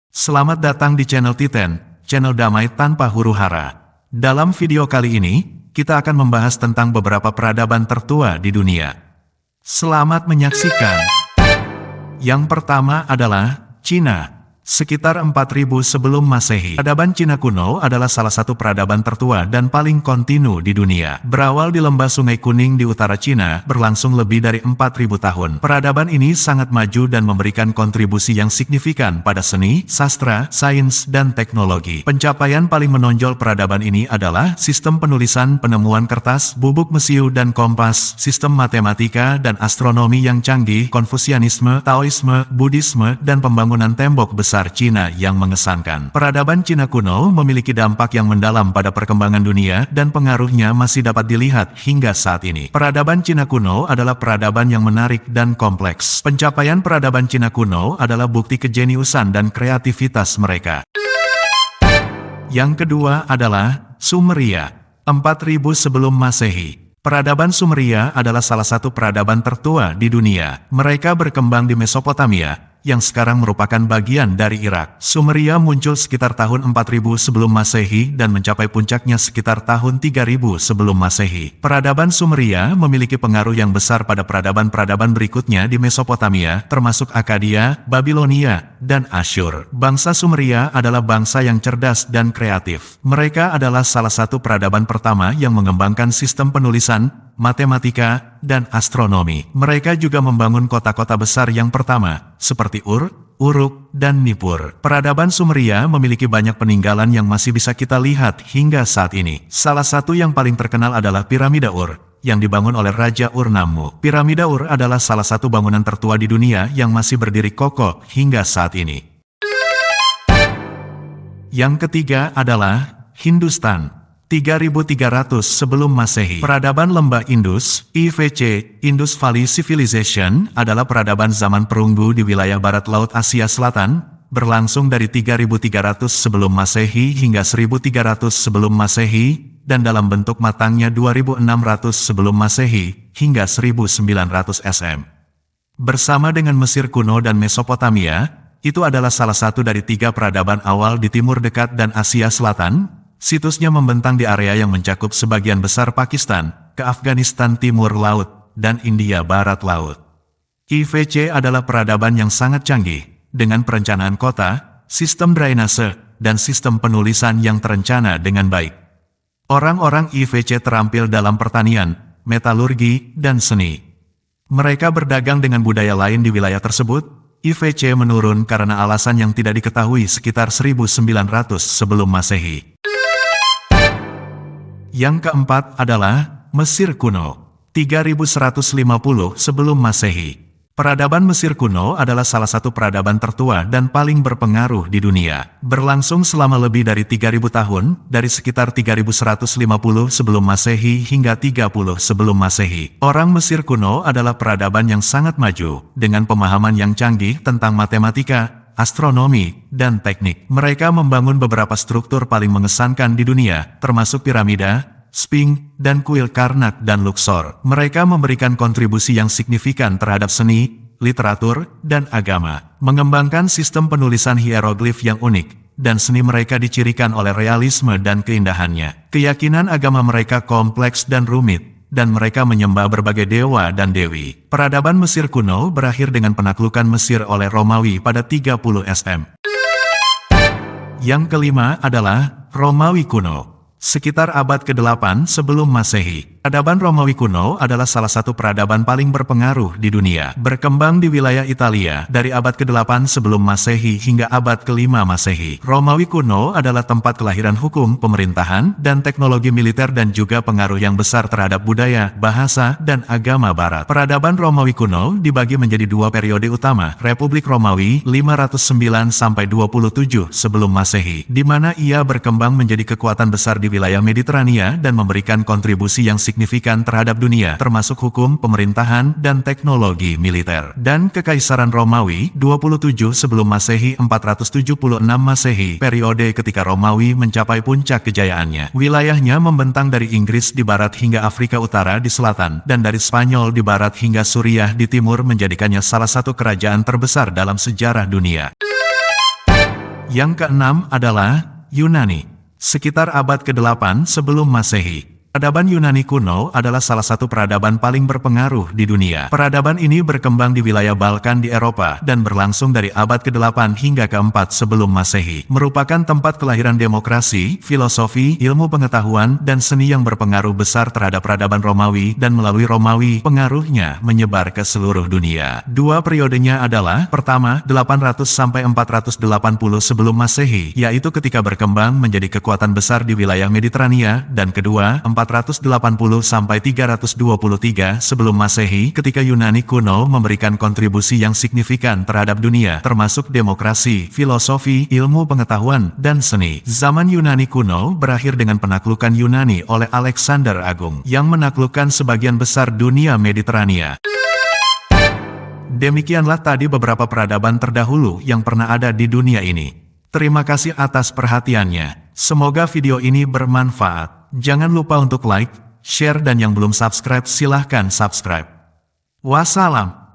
Selamat datang di channel Titan, channel damai tanpa huru-hara. Dalam video kali ini, kita akan membahas tentang beberapa peradaban tertua di dunia. Selamat menyaksikan. Yang pertama adalah Cina. Sekitar 4000 sebelum Masehi. Peradaban Cina kuno adalah salah satu peradaban tertua dan paling kontinu di dunia. Berawal di lembah Sungai Kuning di utara Cina, berlangsung lebih dari 4000 tahun. Peradaban ini sangat maju dan memberikan kontribusi yang signifikan pada seni, sastra, sains, dan teknologi. Pencapaian paling menonjol peradaban ini adalah sistem penulisan, penemuan kertas, bubuk mesiu dan kompas, sistem matematika dan astronomi yang canggih, Konfusianisme, Taoisme, Buddhisme, dan pembangunan tembok besar Cina yang mengesankan. Peradaban Cina kuno memiliki dampak yang mendalam pada perkembangan dunia dan pengaruhnya masih dapat dilihat hingga saat ini. Peradaban Cina kuno adalah peradaban yang menarik dan kompleks. Pencapaian peradaban Cina kuno adalah bukti kejeniusan dan kreativitas mereka. Yang kedua adalah Sumeria, 4000 sebelum Masehi. Peradaban Sumeria adalah salah satu peradaban tertua di dunia. Mereka berkembang di Mesopotamia, yang sekarang merupakan bagian dari Irak. Sumeria muncul sekitar tahun 4000 sebelum Masehi dan mencapai puncaknya sekitar tahun 3000 sebelum Masehi. Peradaban Sumeria memiliki pengaruh yang besar pada peradaban-peradaban berikutnya di Mesopotamia, termasuk Akkadia, Babilonia, dan Asyur. Bangsa Sumeria adalah bangsa yang cerdas dan kreatif. Mereka adalah salah satu peradaban pertama yang mengembangkan sistem penulisan, matematika, dan astronomi. Mereka juga membangun kota-kota besar yang pertama, seperti Ur, Uruk, dan Nippur. Peradaban Sumeria memiliki banyak peninggalan yang masih bisa kita lihat hingga saat ini. Salah satu yang paling terkenal adalah Piramida Ur, yang dibangun oleh Raja Ur-Nammu. Piramida Ur adalah salah satu bangunan tertua di dunia yang masih berdiri kokoh hingga saat ini. Yang ketiga adalah Hindustan. 3300 sebelum Masehi. Peradaban Lembah Indus, IVC, Indus Valley Civilization, adalah peradaban zaman perunggu di wilayah barat laut Asia Selatan, berlangsung dari 3300 sebelum Masehi hingga 1300 sebelum Masehi, dan dalam bentuk matangnya 2600 sebelum Masehi hingga 1900 SM. Bersama dengan Mesir kuno dan Mesopotamia, itu adalah salah satu dari 3 peradaban awal di Timur Dekat dan Asia Selatan. Situsnya membentang di area yang mencakup sebagian besar Pakistan, ke Afghanistan Timur Laut, dan India Barat Laut. IVC adalah peradaban yang sangat canggih, dengan perencanaan kota, sistem drainase, dan sistem penulisan yang terencana dengan baik. Orang-orang IVC terampil dalam pertanian, metalurgi, dan seni. Mereka berdagang dengan budaya lain di wilayah tersebut. IVC menurun karena alasan yang tidak diketahui sekitar 1900 sebelum Masehi. Yang keempat adalah Mesir kuno, 3150 sebelum Masehi. Peradaban Mesir kuno adalah salah satu peradaban tertua dan paling berpengaruh di dunia. Berlangsung selama lebih dari 3000 tahun, dari sekitar 3150 sebelum Masehi hingga 30 sebelum Masehi. Orang Mesir kuno adalah peradaban yang sangat maju, dengan pemahaman yang canggih tentang matematika, astronomi, dan teknik. Mereka membangun beberapa struktur paling mengesankan di dunia, termasuk piramida, Sphinx, dan kuil Karnak dan Luxor. Mereka memberikan kontribusi yang signifikan terhadap seni, literatur, dan agama. Mengembangkan sistem penulisan hieroglif yang unik, dan seni mereka dicirikan oleh realisme dan keindahannya. Keyakinan agama mereka kompleks dan rumit, dan mereka menyembah berbagai dewa dan dewi. Peradaban Mesir kuno berakhir dengan penaklukan Mesir oleh Romawi pada 30 SM. Yang kelima adalah Romawi kuno, sekitar abad ke-8 sebelum Masehi. Peradaban Romawi kuno adalah salah satu peradaban paling berpengaruh di dunia. Berkembang di wilayah Italia dari abad ke-8 sebelum Masehi hingga abad ke-5 Masehi. Romawi kuno adalah tempat kelahiran hukum, pemerintahan, dan teknologi militer dan juga pengaruh yang besar terhadap budaya, bahasa, dan agama Barat. Peradaban Romawi kuno dibagi menjadi 2 periode utama. Republik Romawi 509–27 sebelum Masehi, di mana ia berkembang menjadi kekuatan besar di wilayah Mediterania dan memberikan kontribusi yang signifikan terhadap dunia, termasuk hukum, pemerintahan, dan teknologi militer. Dan Kekaisaran Romawi 27 sebelum Masehi 476 Masehi, periode ketika Romawi mencapai puncak kejayaannya. Wilayahnya membentang dari Inggris di barat hingga Afrika Utara di selatan, dan dari Spanyol di barat hingga Suriah di timur, menjadikannya salah satu kerajaan terbesar dalam sejarah dunia. Yang keenam adalah Yunani. Sekitar abad ke-8 sebelum Masehi. Peradaban Yunani kuno adalah salah satu peradaban paling berpengaruh di dunia. Peradaban ini berkembang di wilayah Balkan di Eropa dan berlangsung dari abad ke-8 hingga ke-4 sebelum Masehi. Merupakan tempat kelahiran demokrasi, filosofi, ilmu pengetahuan, dan seni yang berpengaruh besar terhadap peradaban Romawi, dan melalui Romawi, pengaruhnya menyebar ke seluruh dunia. Dua periodenya adalah, pertama, 800 sampai 480 sebelum Masehi, yaitu ketika berkembang menjadi kekuatan besar di wilayah Mediterania, dan kedua, 480 sampai 323 sebelum Masehi, ketika Yunani kuno memberikan kontribusi yang signifikan terhadap dunia, termasuk demokrasi, filosofi, ilmu pengetahuan, dan seni. Zaman Yunani kuno berakhir dengan penaklukan Yunani oleh Alexander Agung, yang menaklukkan sebagian besar dunia Mediterania. Demikianlah tadi beberapa peradaban terdahulu yang pernah ada di dunia ini. Terima kasih atas perhatiannya. Semoga video ini bermanfaat. Jangan lupa untuk like, share, dan yang belum subscribe silahkan subscribe. Wassalam.